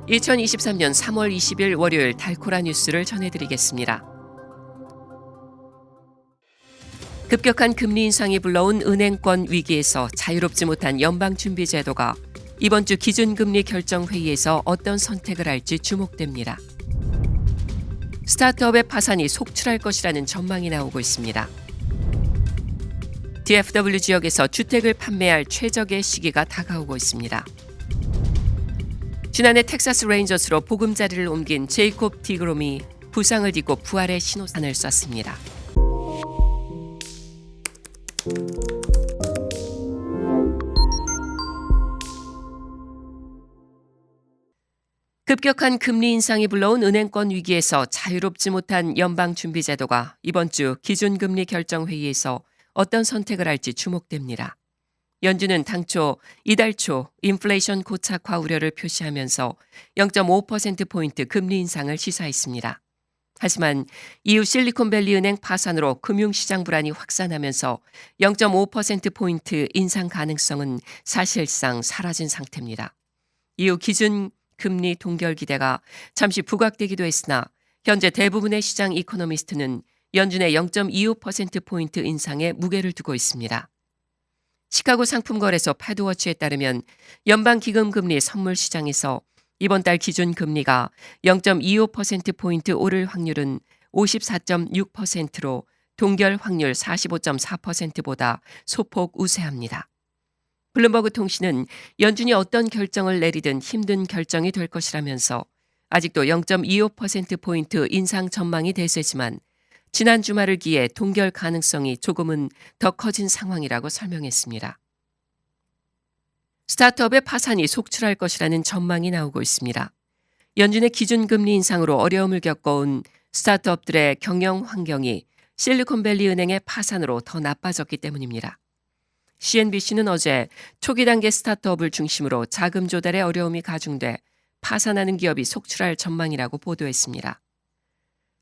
2023년 3월 20일 월요일 달코라 뉴스를 전해드리겠습니다. 급격한 금리 인상이 불러온 은행권 위기에서 자유롭지 못한 연방준비제도가 이번 주 기준금리 결정회의에서 어떤 선택을 할지 주목됩니다. 스타트업의 파산이 속출할 것이라는 전망이 나오고 있습니다. DFW 지역에서 주택을 판매할 최적의 시기가 다가오고 있습니다. 지난해 텍사스 레인저스로 보금자리를 옮긴 제이콥 디그롬이 부상을 딛고 부활의 신호탄을 쐈습니다. 급격한 금리 인상이 불러온 은행권 위기에서 자유롭지 못한 연방준비제도가 이번 주 기준금리 결정회의에서 어떤 선택을 할지 주목됩니다. 연준은 당초 이달 초 인플레이션 고착화 우려를 표시하면서 0.5%포인트 금리 인상을 시사했습니다. 하지만 이후 실리콘밸리 은행 파산으로 금융시장 불안이 확산하면서 0.5%포인트 인상 가능성은 사실상 사라진 상태입니다. 이후 기준 금리 동결 기대가 잠시 부각되기도 했으나 현재 대부분의 시장 이코노미스트는 연준의 0.25%포인트 인상에 무게를 두고 있습니다. 시카고 상품거래소 패드워치에 따르면 연방기금금리 선물시장에서 이번 달 기준금리가 0.25%포인트 오를 확률은 54.6%로 동결 확률 45.4%보다 소폭 우세합니다. 블룸버그 통신은 연준이 어떤 결정을 내리든 힘든 결정이 될 것이라면서 아직도 0.25%포인트 인상 전망이 대세지만 지난 주말을 기해 동결 가능성이 조금은 더 커진 상황이라고 설명했습니다. 스타트업의 파산이 속출할 것이라는 전망이 나오고 있습니다. 연준의 기준금리 인상으로 어려움을 겪어온 스타트업들의 경영 환경이 실리콘밸리 은행의 파산으로 더 나빠졌기 때문입니다. CNBC는 어제 초기 단계 스타트업을 중심으로 자금 조달에 어려움이 가중돼 파산하는 기업이 속출할 전망이라고 보도했습니다.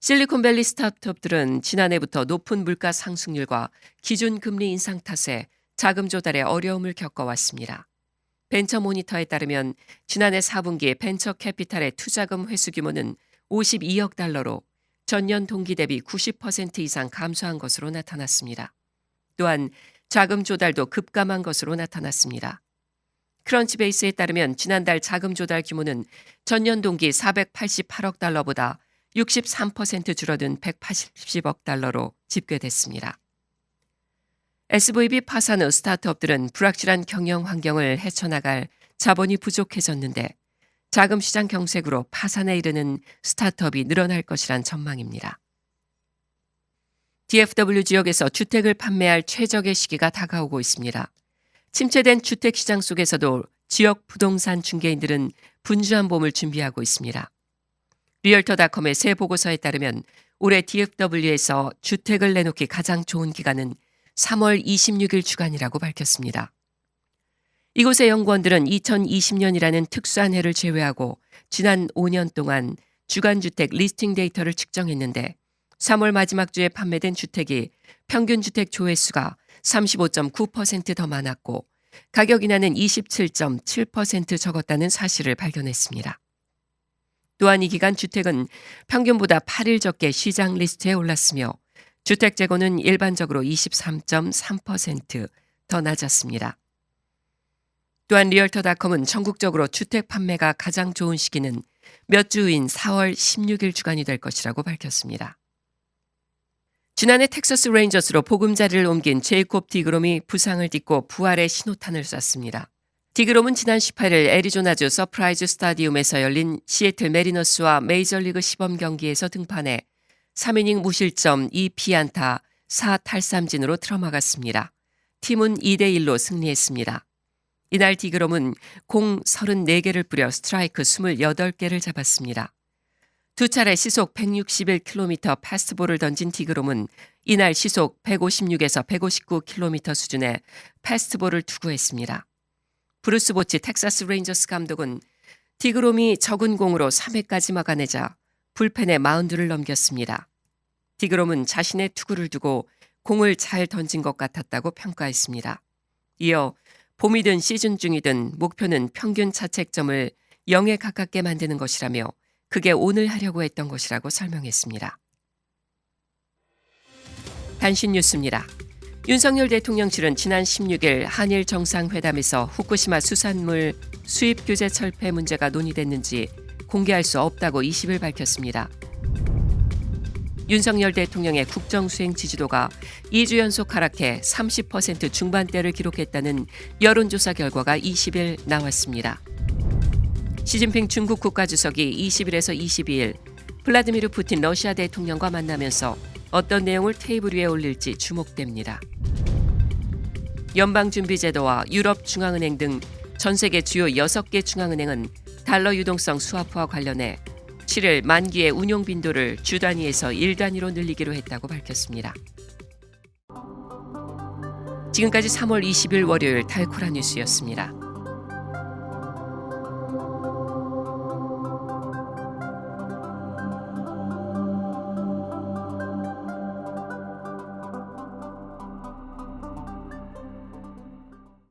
실리콘밸리 스타트업들은 지난해부터 높은 물가 상승률과 기준금리 인상 탓에 자금 조달에 어려움을 겪어왔습니다. 벤처 모니터에 따르면 지난해 4분기 벤처 캐피탈의 투자금 회수 규모는 52억 달러로 전년 동기 대비 90% 이상 감소한 것으로 나타났습니다. 또한 자금 조달도 급감한 것으로 나타났습니다. 크런치베이스에 따르면 지난달 자금 조달 규모는 전년 동기 488억 달러보다 63% 줄어든 180억 달러로 집계됐습니다. SVB 파산 후 스타트업들은 불확실한 경영 환경을 헤쳐나갈 자본이 부족해졌는데 자금 시장 경색으로 파산에 이르는 스타트업이 늘어날 것이란 전망입니다. DFW 지역에서 주택을 판매할 최적의 시기가 다가오고 있습니다. 침체된 주택시장 속에서도 지역 부동산 중개인들은 분주한 봄을 준비하고 있습니다. 리얼터닷컴의 새 보고서에 따르면 올해 DFW에서 주택을 내놓기 가장 좋은 기간은 3월 26일 주간이라고 밝혔습니다. 이곳의 연구원들은 2020년이라는 특수한 해를 제외하고 지난 5년 동안 주간주택 리스팅 데이터를 측정했는데 3월 마지막 주에 판매된 주택이 평균 주택 조회수가 35.9% 더 많았고 가격 인하는 27.7% 적었다는 사실을 발견했습니다. 또한 이 기간 주택은 평균보다 8일 적게 시장 리스트에 올랐으며 주택 재고는 일반적으로 23.3% 더 낮았습니다. 또한 리얼터닷컴은 전국적으로 주택 판매가 가장 좋은 시기는 몇 주인 4월 16일 주간이 될 것이라고 밝혔습니다. 지난해 텍사스 레인저스로 보금자리를 옮긴 제이콥 디그롬이 부상을 딛고 부활의 신호탄을 쐈습니다. 디그롬은 지난 18일 애리조나주 서프라이즈 스타디움에서 열린 시애틀 메리너스와 메이저리그 시범 경기에서 등판해 3이닝 무실점 2피안타 4탈삼진으로 틀어막았습니다. 팀은 2대1로 승리했습니다. 이날 디그롬은 공 34개를 뿌려 스트라이크 28개를 잡았습니다. 두 차례 시속 161km 패스트볼을 던진 디그롬은 이날 시속 156에서 159km 수준의 패스트볼을 투구했습니다. 브루스 보치 텍사스 레인저스 감독은 디그롬이 적은 공으로 3회까지 막아내자 불펜에 마운드를 넘겼습니다. 디그롬은 자신의 투구를 두고 공을 잘 던진 것 같았다고 평가했습니다. 이어 봄이든 시즌 중이든 목표는 평균 자책점을 0에 가깝게 만드는 것이라며 그게 오늘 하려고 했던 것이라고 설명했습니다. 단신 뉴스입니다. 윤석열 대통령실은 지난 16일 한일 정상회담에서 후쿠시마 수산물 수입 규제 철폐 문제가 논의됐는지 공개할 수 없다고 20일 밝혔습니다. 윤석열 대통령의 국정수행 지지도가 2주 연속 하락해 30% 중반대를 기록했다는 여론조사 결과가 20일 나왔습니다. 시진핑 중국 국가주석이 20일에서 22일 블라디미르 푸틴 러시아 대통령과 만나면서 어떤 내용을 테이블 위에 올릴지 주목됩니다. 연방준비제도와 유럽중앙은행 등 전 세계 주요 6개 중앙은행은 달러 유동성 스와프와 관련해 7일 만기의 운용 빈도를 주 단위에서 1단위로 늘리기로 했다고 밝혔습니다. 지금까지 3월 20일 월요일 달코라 뉴스였습니다.